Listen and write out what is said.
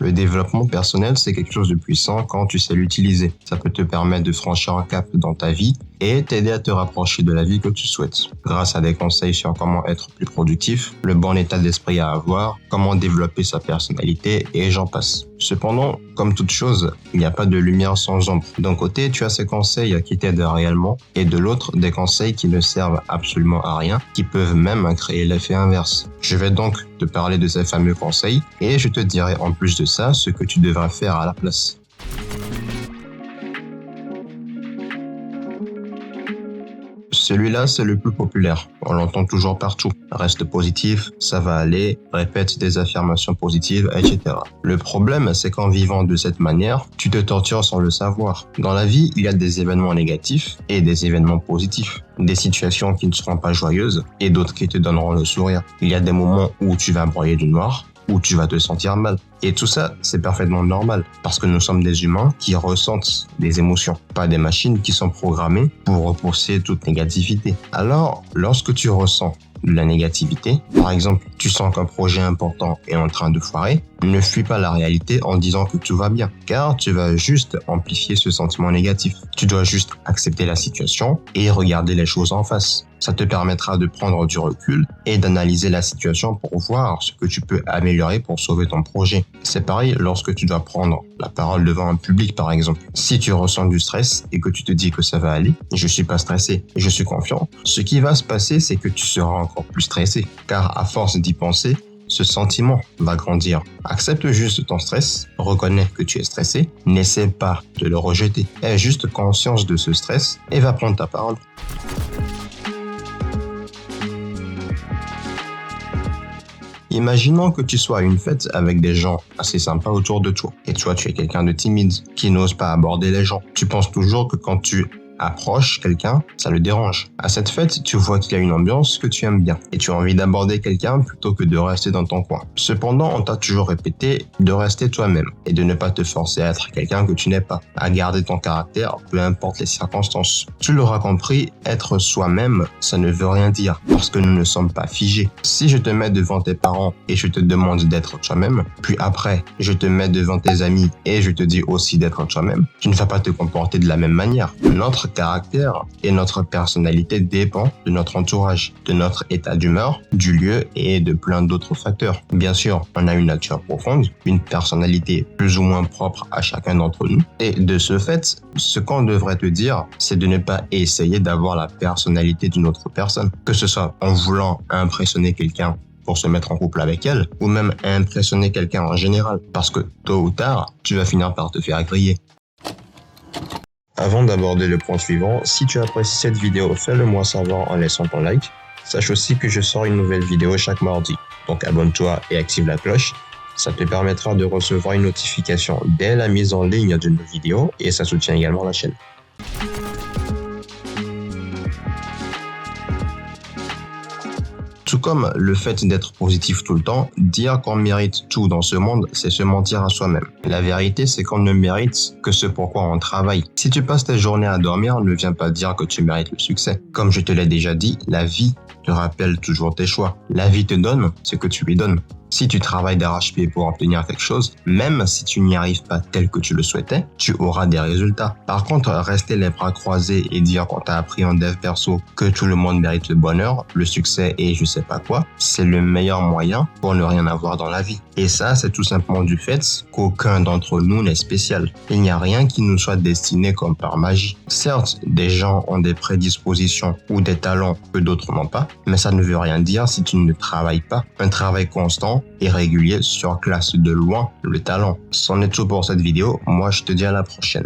Le développement personnel, c'est quelque chose de puissant quand tu sais l'utiliser. Ça peut te permettre de franchir un cap dans ta vie et t'aider à te rapprocher de la vie que tu souhaites. Grâce à des conseils sur comment être plus productif, le bon état d'esprit à avoir, comment développer sa personnalité et j'en passe. Cependant, comme toute chose, il n'y a pas de lumière sans ombre. D'un côté, tu as ces conseils qui t'aident réellement et de l'autre, des conseils qui ne servent absolument à rien, qui peuvent même créer l'effet inverse. Je vais donc te parler de ces fameux conseils et je te dirai en plus de ça ce que tu devras faire à la place. Celui-là, c'est le plus populaire. On l'entend toujours partout. Reste positif, ça va aller, répète des affirmations positives, etc. Le problème, c'est qu'en vivant de cette manière, tu te tortures sans le savoir. Dans la vie, il y a des événements négatifs et des événements positifs. Des situations qui ne seront pas joyeuses et d'autres qui te donneront le sourire. Il y a des moments où tu vas broyer du noir, où tu vas te sentir mal. Et tout ça, c'est parfaitement normal parce que nous sommes des humains qui ressentent des émotions, pas des machines qui sont programmées pour repousser toute négativité. Alors, lorsque tu ressens de la négativité, par exemple, tu sens qu'un projet important est en train de foirer, ne fuis pas la réalité en disant que tout va bien, car tu vas juste amplifier ce sentiment négatif. Tu dois juste accepter la situation et regarder les choses en face. Ça te permettra de prendre du recul et d'analyser la situation pour voir ce que tu peux améliorer pour sauver ton projet. C'est pareil lorsque tu dois prendre la parole devant un public, par exemple. Si tu ressens du stress et que tu te dis que ça va aller, je suis pas stressé, je suis confiant, ce qui va se passer, c'est que tu seras encore plus stressé, car à force d'y penser, ce sentiment va grandir. Accepte juste ton stress, reconnais que tu es stressé, n'essaie pas de le rejeter. Aie juste conscience de ce stress et va prendre ta parole. Imaginons que tu sois à une fête avec des gens assez sympas autour de toi. Et toi, tu es quelqu'un de timide, qui n'ose pas aborder les gens. Tu penses toujours que quand tu approches quelqu'un, ça le dérange. À cette fête, tu vois qu'il y a une ambiance que tu aimes bien et tu as envie d'aborder quelqu'un plutôt que de rester dans ton coin. Cependant, on t'a toujours répété de rester toi-même et de ne pas te forcer à être quelqu'un que tu n'es pas, à garder ton caractère, peu importe les circonstances. Tu l'auras compris, être soi-même, ça ne veut rien dire parce que nous ne sommes pas figés. Si je te mets devant tes parents et je te demande d'être toi-même, puis après, je te mets devant tes amis et je te dis aussi d'être toi-même, tu ne vas pas te comporter de la même manière. Notre caractère et notre personnalité dépend de notre entourage, de notre état d'humeur, du lieu et de plein d'autres facteurs. Bien sûr, on a une nature profonde, une personnalité plus ou moins propre à chacun d'entre nous. Et de ce fait, ce qu'on devrait te dire, c'est de ne pas essayer d'avoir la personnalité d'une autre personne, que ce soit en voulant impressionner quelqu'un pour se mettre en couple avec elle, ou même impressionner quelqu'un en général, parce que tôt ou tard, tu vas finir par te faire griller. Avant d'aborder le point suivant, si tu apprécies cette vidéo, fais-le moi savoir en laissant ton like. Sache aussi que je sors une nouvelle vidéo chaque mardi, donc abonne-toi et active la cloche. Ça te permettra de recevoir une notification dès la mise en ligne de nos vidéos et ça soutient également la chaîne. Tout comme le fait d'être positif tout le temps, dire qu'on mérite tout dans ce monde, c'est se mentir à soi-même. La vérité, c'est qu'on ne mérite que ce pourquoi on travaille. Si tu passes tes journées à dormir, ne viens pas dire que tu mérites le succès. Comme je te l'ai déjà dit, la vie te rappelle toujours tes choix. La vie te donne ce que tu lui donnes. Si tu travailles d'arrache-pied pour obtenir quelque chose, même si tu n'y arrives pas tel que tu le souhaitais, tu auras des résultats. Par contre, rester les bras croisés et dire qu'on t'a appris en dev perso que tout le monde mérite le bonheur, le succès et je sais pas quoi, c'est le meilleur moyen pour ne rien avoir dans la vie. Et ça, c'est tout simplement du fait qu'aucun d'entre nous n'est spécial. Il n'y a rien qui nous soit destiné comme par magie. Certes, des gens ont des prédispositions ou des talents que d'autres n'ont pas, mais ça ne veut rien dire si tu ne travailles pas. Un travail constant et régulier surclasse de loin le talent. C'en est tout pour cette vidéo. Moi, je te dis à la prochaine.